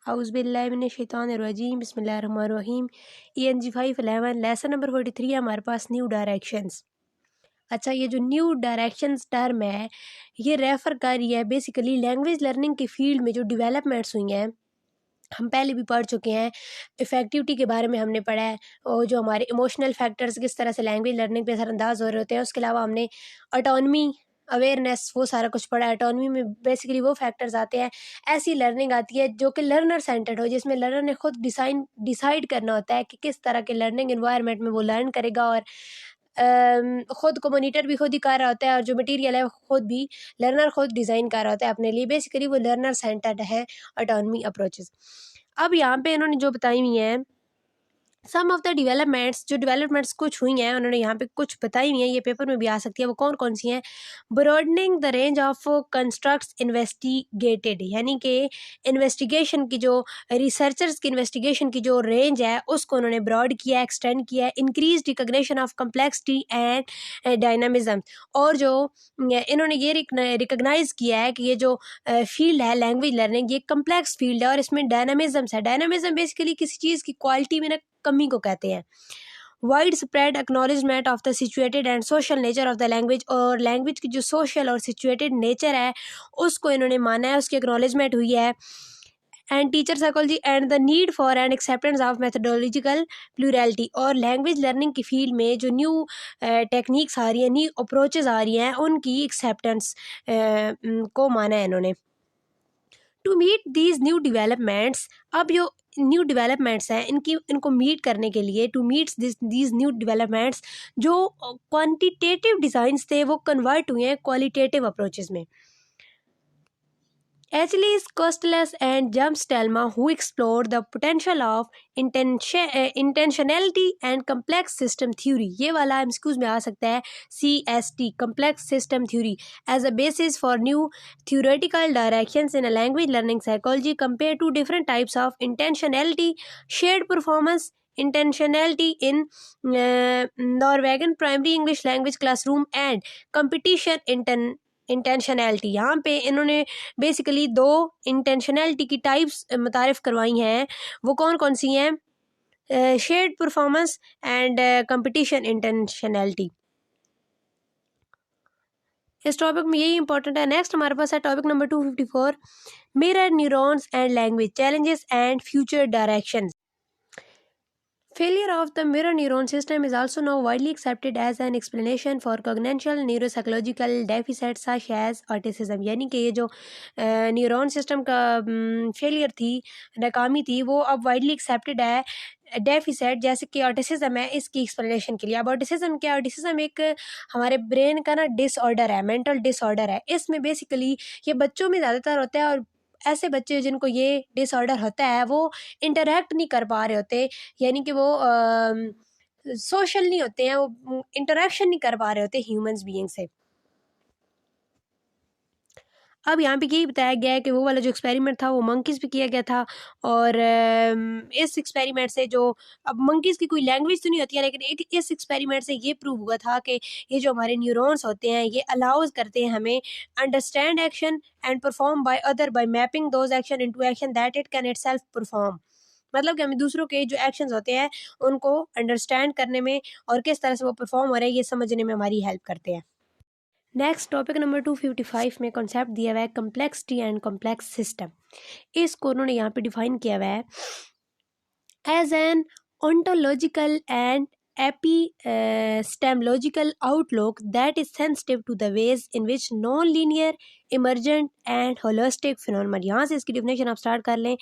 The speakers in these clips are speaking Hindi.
औज़ुबिल्लाहिमिनश्शैतानिर्रजीम बिस्मिल्लाहिर्रहमानिर्रहीम। ENG 511 लेसन नंबर 43 है हमारे पास, न्यू डायरेक्शंस। अच्छा, ये जो न्यू डायरेक्शंस टर्म है ये रेफ़र कर रही है बेसिकली लैंग्वेज लर्निंग की फ़ील्ड में जो डेवलपमेंट्स हुई हैं। हम पहले भी पढ़ चुके हैं, इफ़ेक्टिविटी के बारे में हमने पढ़ा है और जो हमारे इमोशनल फैक्टर्स किस तरह से लैंग्वेज लर्निंग पे असरअंदाज हो रहे होते हैं। उसके अलावा हमने ऑटोनमी, अवेयरनेस, वो सारा कुछ पढ़ा है। ऑटोनमी में बेसिकली वो फैक्टर्स आते हैं, ऐसी लर्निंग आती है जो कि लर्नर सेंटर्ड हो, जिसमें लर्नर ने खुद डिसाइड करना होता है कि किस तरह के लर्निंग एनवायरनमेंट में वो लर्न करेगा और खुद को मॉनिटर भी खुद ही कर रहा होता है और जो मटेरियल है वो खुद भी लर्नर खुद डिज़ाइन कर रहा होता है अपने लिए। बेसिकली वो लर्नर सेंटर्ड है ऑटोनमी अप्रोचेस। अब यहाँ पे इन्होंने जो बताई हुई हैं सम ऑफ द डेवलपमेंट्स, जो डेवलपमेंट्स कुछ हुई हैं उन्होंने यहाँ पे कुछ बताई हुई हैं, ये पेपर में भी आ सकती है। वो कौन कौन सी हैं? Broadening the range of constructs investigated, यानी कि इन्वेस्टिगेशन की जो रिसर्चर्स की इन्वेस्टिगेशन की जो रेंज है उसको उन्होंने ब्रॉड किया, एक्सटेंड किया है। Increase recognition of complexity and dynamism, और जो इन्होंने ये रिकग्नाइज किया है कि ये जो फील्ड है लैंग्वेज लर्निंग, ये कम्प्लेक्स फील्ड है और इसमें डायनामिज्म है। डायनामिज्म बेसिकली किसी चीज़ की क्वालिटी में ना कमी को कहते हैं। Wide spread acknowledgement of the situated and social nature of the language, और लैंग्वेज की जो सोशल और सिचुएटेड नेचर है उसको इन्होंने माना है, उसकी एक्नॉलेजमेंट हुई है। And teacher psychology and the need for and acceptance of methodological plurality, और लैंग्वेज लर्निंग की फील्ड में जो न्यू टेक्निक्स आ रही हैं, न्यू अप्रोचेज आ रही हैं, उनकी एक्सेप्टेंस को माना है इन्होंने। To meet these new developments, अब जो न्यू डेवलपमेंट्स हैं इनको मीट करने के लिए, to meet these new developments, जो क्वांटिटेटिव डिज़ाइंस थे वो कन्वर्ट हुए हैं क्वालिटेटिव अप्रोचेस में। Achilles, Costellus and James Stelma, who explored the potential of intentionality and complex system theory, ये वाला MCQs में आ सकता है, CST, complex system theory, as a basis for new theoretical directions in a language learning psychology, compared to different types of intentionality, shared performance, intentionality in Norwegian primary English language classroom, and competition इंटेंशनैलिटी। यहाँ पे इन्होंने बेसिकली दो इंटेंशनैलिटी की टाइप्स मुतारिफ़ करवाई हैं। वो कौन कौन सी हैं? Shared performance and competition intentionality. इस टॉपिक में यही इंपॉर्टेंट है। नेक्स्ट हमारे पास है topic number 254, mirror neurons and language challenges and future directions. Failure of the mirror neuron system is also now widely accepted as an explanation for congenital neuropsychological deficits such as autism, यानी कि ये जो न्यूरॉन सिस्टम का फेलियर थी, नाकामी थी, वो अब वाइडली एक्सेप्टेड है डेफिसिट जैसे कि ऑटिज्म है इसकी एक्सप्लेनेशन के लिए। अब ऑटिज्म क्या? ऑटिज्म एक हमारे ब्रेन का ना डिसऑर्डर है, मेंटल डिसऑर्डर है। इसमें बेसिकली ये बच्चों में ज़्यादातर होता है और ऐसे बच्चे जिनको ये डिसऑर्डर होता है वो इंटरेक्ट नहीं कर पा रहे होते, यानी कि वो सोशल नहीं होते हैं, वो इंटरेक्शन नहीं कर पा रहे होते ह्यूमंस बीइंग से। अब यहाँ पे यही बताया गया है कि वो वाला जो एक्सपेरिमेंट था वो मंकीज़ पे किया गया था और इस एक्सपेरिमेंट से जो, अब मंकीज़ की कोई लैंग्वेज तो नहीं होती है, लेकिन एक इस एक्सपेरिमेंट से ये प्रूव हुआ था कि ये जो हमारे न्यूरॉन्स होते हैं ये अलाउज करते हैं हमें understand action and perform by other by mapping those action into action that it can itself perform. मतलब कि हमें दूसरों के जो एक्शंस होते हैं उनको अंडरस्टैंड करने में और किस तरह से वो परफॉर्म हो रहे हैं ये समझने में हमारी हेल्प करते हैं। नेक्स्ट टॉपिक नंबर 255 में कॉन्सेप्ट दिया हुआ है कम्प्लेक्सिटी एंड कॉम्प्लेक्स सिस्टम। इसको उन्होंने यहाँ पे डिफाइन किया हुआ है as an ontological and epistemological outlook that is sensitive to the ways in which non-linear, emergent and holistic phenomena, यहाँ से इसकी डिफिनेशन आप स्टार्ट कर लें।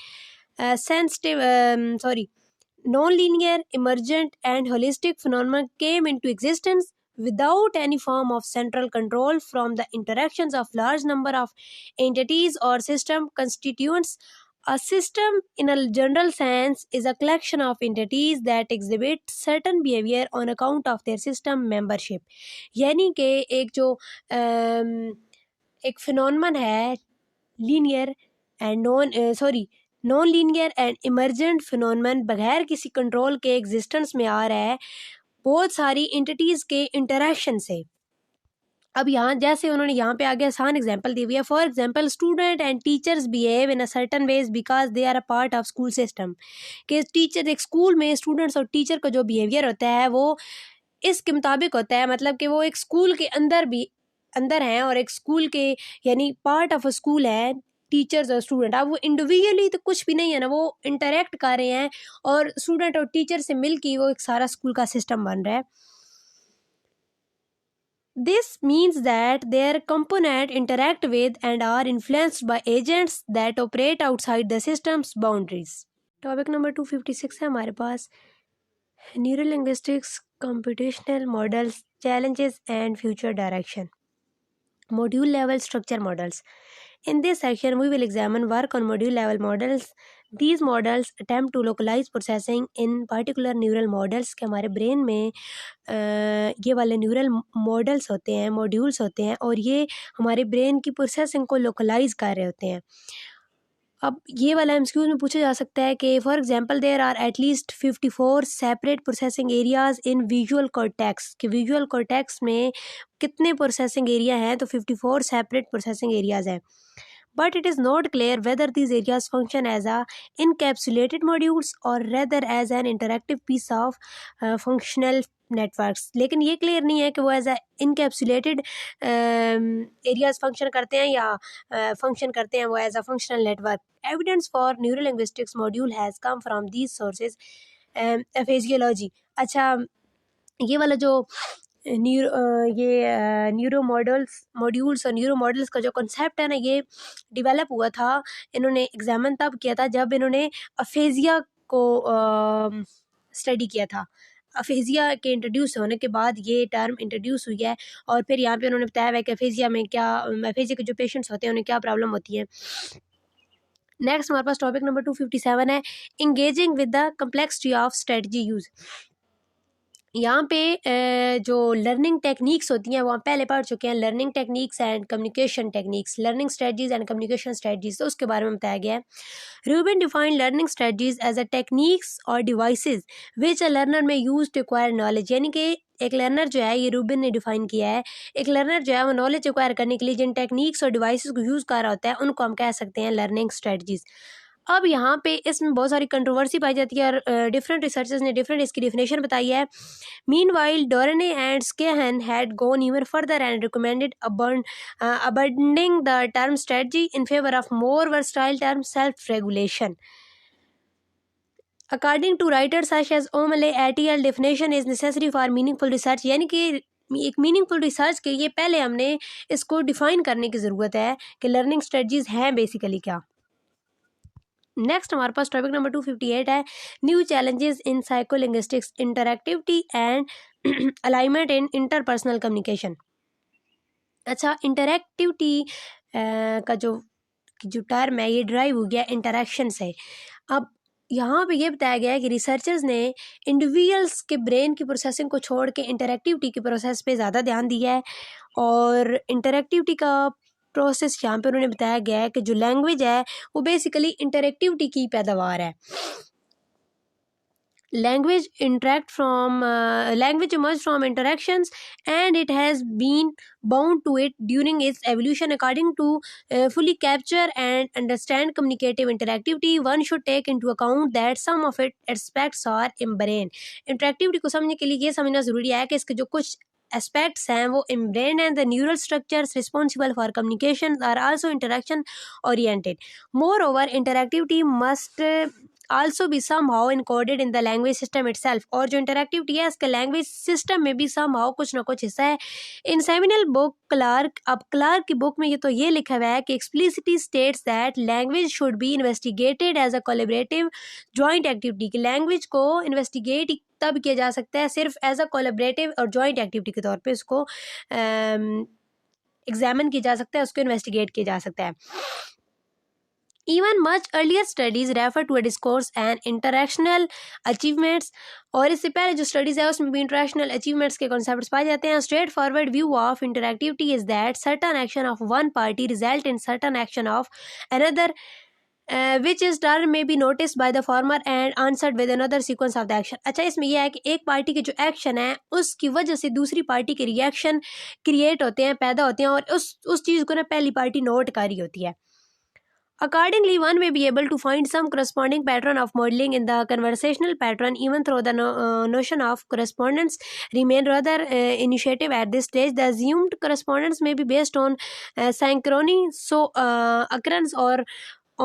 non-linear, emergent and holistic phenomena came into existence without any form of central control from the interactions of large number of entities or system constituents. A system in a general sense is a collection of entities that exhibit certain behavior on account of their system membership, यानी कि एक जो एक फिनोमेनन है linear and non linear and emergent phenomenon बगैर किसी कंट्रोल के एग्जिस्टेंस में आ रहा है बहुत सारी एंटिटीज़ के इंटरेक्शन से। अब यहाँ जैसे उन्होंने यहाँ पे आगे आसान एग्जांपल दी हुई है, for example student and teachers behave in a certain ways because they are a part of school system. कि टीचर, एक स्कूल में स्टूडेंट्स और टीचर का जो बिहेवियर होता है वो इसके मुताबिक होता है, मतलब कि वो एक स्कूल के अंदर भी अंदर हैं और एक स्कूल के यानी पार्ट ऑफ अ स्कूल है टीचर्स और स्टूडेंट। अब वो इंडिविजुअली तो कुछ भी नहीं है ना, वो इंटरेक्ट कर रहे हैं और स्टूडेंट और टीचर से मिलके वो एक सारा स्कूल का सिस्टम बन रहा है। This means that their component interact with and are influenced by agents that operate outside the system's boundaries. Topic number 256 है हमारे पास, neural linguistics, computational models, challenges and future direction. Module level structure models. In this section, we will examine work on module level models. These models attempt to localize processing in particular neural models के हमारे ब्रेन में ये वाले न्यूरल मॉडल्स होते हैं, मॉड्यूल्स होते हैं और ये हमारे ब्रेन की प्रोसेसिंग को लोकलाइज कर रहे होते हैं। अब ये वाला एमसीक्यूज में पूछा जा सकता है कि for example there are at least 54 separate processing areas in visual cortex, कि विजुअल कॉर्टेक्स में कितने प्रोसेसिंग एरिया हैं, तो 54 सेपरेट प्रोसेसिंग एरियाज हैं। But it is not clear whether these areas function as a encapsulated modules or rather as an interactive piece of functional networks. लेकिन ये क्लियर नहीं है कि वो as a encapsulated areas function करते हैं या फंक्शन करते हैं वो as a functional network. Evidence for neuro linguistics module has come from these sources. Aphasiology, अच्छा ये वाला जो न्यूरो मॉड्यूल्स और न्यूरो मॉडल्स का जो कॉन्सेप्ट है ना, ये डेवलप हुआ था, इन्होंने एग्जामिन तब किया था जब इन्होंने अफेजिया को स्टडी किया था। अफेजिया के इंट्रोड्यूस होने के बाद ये टर्म इंट्रोड्यूस हुई है और फिर यहाँ पे उन्होंने बताया है कि अफेजिया में क्या, अफेजिया के जो पेशेंट्स होते हैं उन्हें क्या प्रॉब्लम होती है। नेक्स्ट हमारे पास टॉपिक नंबर 257 है, engaging with the complexity of strategy use. यहाँ पे जो लर्निंग टेक्निक्स होती हैं वो हम पहले पढ़ चुके हैं, learning techniques and communication techniques, learning strategies and communication strategies, तो उसके बारे में बताया गया है। Rubin define learning strategies as a techniques और डिवाइसेस विच अ लर्नर में यूज टू एक्वायर नॉलेज, यानी कि एक लर्नर जो है, ये रूबिन ने डिफाइन किया है, एक लर्नर जो है वो नॉलेज एक्वायर करने के लिए जिन टेक्निक्स और डिवाइसेस को यूज़ कर रहा होता है उनको हम कह सकते हैं लर्निंग स्ट्रेटजीज। अब यहाँ पे इसमें बहुत सारी कंट्रोवर्सी पाई जाती है और डिफरेंट रिसर्चर्स ने डिफरेंट इसकी डिफिनेशन बताई है। Meanwhile, Dorney and Scahan had gone even further and recommended abandoning the term strategy in favor of more versatile term self-regulation. According to writers such as O'Malley, ATL definition is necessary for meaningful research, यानी कि एक मीनिंगफुल रिसर्च के लिए पहले हमने इसको डिफाइन करने की ज़रूरत है कि लर्निंग स्ट्रेटजीज हैं बेसिकली क्या। नेक्स्ट हमारे पास टॉपिक नंबर 258 है, new challenges in psycholinguistics, interactivity and alignment in interpersonal communication. अच्छा, इंटरैक्टिविटी का जो टर्म है ये ड्राइव हो गया इंटरेक्शन से। अब यहाँ पे ये बताया गया है कि रिसर्चर्स ने इंडिविजुअल्स के ब्रेन की प्रोसेसिंग को छोड़ के इंटरैक्टिविटी के प्रोसेस पे ज़्यादा ध्यान दिया है और इंटरैक्टिविटी का प्रोसेस यहाँ पे उन्होंने बताया गया है कि जो लैंग्वेज है वो बेसिकली इंटरैक्टिविटी की पैदावार है। Language emerged from interactions and it has been bound to it during its evolution. According to fully capture and understand communicative interactivity, one should take into account that some of its aspects are inbrain. Interactivity को समझने के लिए ये समझना ज़रूरी है कि इसके जो कुछ aspects हैं वो inbrain and the neural structures responsible for communication are also interaction oriented. Moreover, interactivity must also be somehow encoded in the language system itself. और जो इंटरैक्टिविटी है इसका लैंग्वेज सिस्टम में भी somehow कुछ ना कुछ हिस्सा है। इन सेमिनल बुक क्लार्क, अब क्लार्क की बुक में ये तो ये लिखा हुआ है कि explicitly states that language should be investigated as a collaborative joint activity, की लैंग्वेज को इन्वेस्टिगेट तब किया जा सकता है सिर्फ एज अ कोलैबोरेटिव और जॉइंट एक्टिविटी के तौर पे उसको एग्जामिन किया जा सकता है, उसको इन्वेस्टिगेट किया जा सकता है। Even much earlier studies refer to a discourse and interactional achievements, और इससे पहले जो स्टडीज़ है उसमें भी इंटरेक्शनल अचीवमेंट्स के कॉन्सेप्ट्स पाए जाते हैं। Straight forward view of interactivity is that certain action of one party result in certain action of another which is turn में be notice by the former and answered with another sequence of the action. अच्छा, इसमें यह है कि एक पार्टी के जो एक्शन है उसकी वजह से दूसरी पार्टी के रिएक्शन क्रिएट होते हैं, पैदा होते हैं, और उस चीज़ को ना पहली पार्टी नोट कर रही होती है। Accordingly, one may be able to find some corresponding pattern of modeling in the conversational pattern, even though the notion of correspondence remain rather initiative at this stage. The assumed correspondence may be based on synchrony, so occurrence, or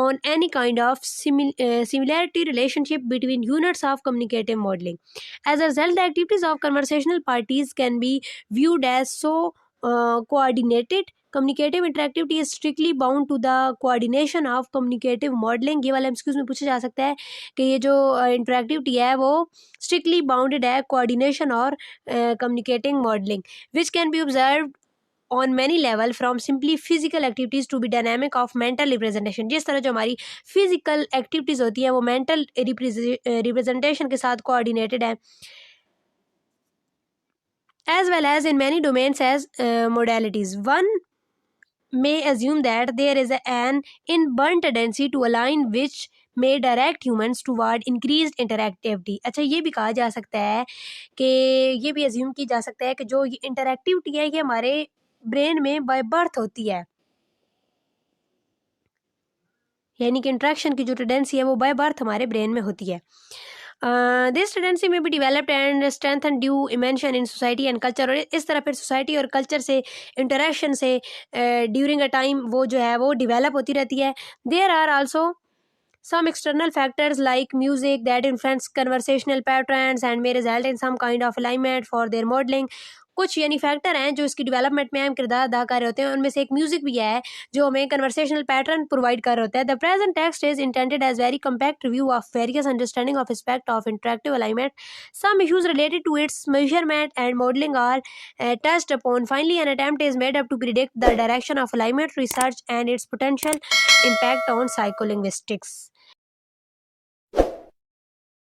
on any kind of similarity relationship between units of communicative modeling. As a result, the activities of conversational parties can be viewed as so coordinated. Communicative interactivity is strictly bound to the coordination of communicative modeling. ये वाला एमसीक्यूज में पूछा जा सकता है कि ये जो इंटरेक्टिविटी है वो strictly bounded है coordination और communicating modeling, which can be observed on many level from simply physical activities to be dynamic of mental representation. जिस तरह जो हमारी physical activities होती है वो mental representation के साथ coordinated है, as well as in many domains as modalities. One may assume that there is an inborn tendency to align which may direct humans toward increased interactivity. अच्छा, ये भी कहा जा सकता है कि ये भी अज्यूम की जा सकता है कि जो ये इंटरैक्टिविटी है ये हमारे ब्रेन में बाय बर्थ होती है, यानी कि इंट्रैक्शन की जो टेंडेंसी है वो बाय बर्थ हमारे ब्रेन में होती है। दिस टेंडेंसी में भी developed and strengthen due immersion in society and culture. और इस तरह फिर सोसाइटी और कल्चर से इंटरेक्शन से ड्यूरिंग अ टाइम वो जो है वो डेवलप होती रहती है। There are also some external factors like music that influence conversational patterns and may result in some kind of alignment for their modeling. कुछ यानी फैक्टर हैं जो इसकी डेवलपमेंट में अहम किरदार अदा कर रहे होते हैं, उनमें से एक म्यूजिक भी है जो हमें कन्वर्सेशनल पैटर्न प्रोवाइड कर रहे होता है। The present text is intended as very compact review of various understanding of aspect of interactive alignment. Some issues related to its measurement and modelling are touched upon. Finally, an attempt is made up to predict the direction of alignment research and its potential impact on psycholinguistics.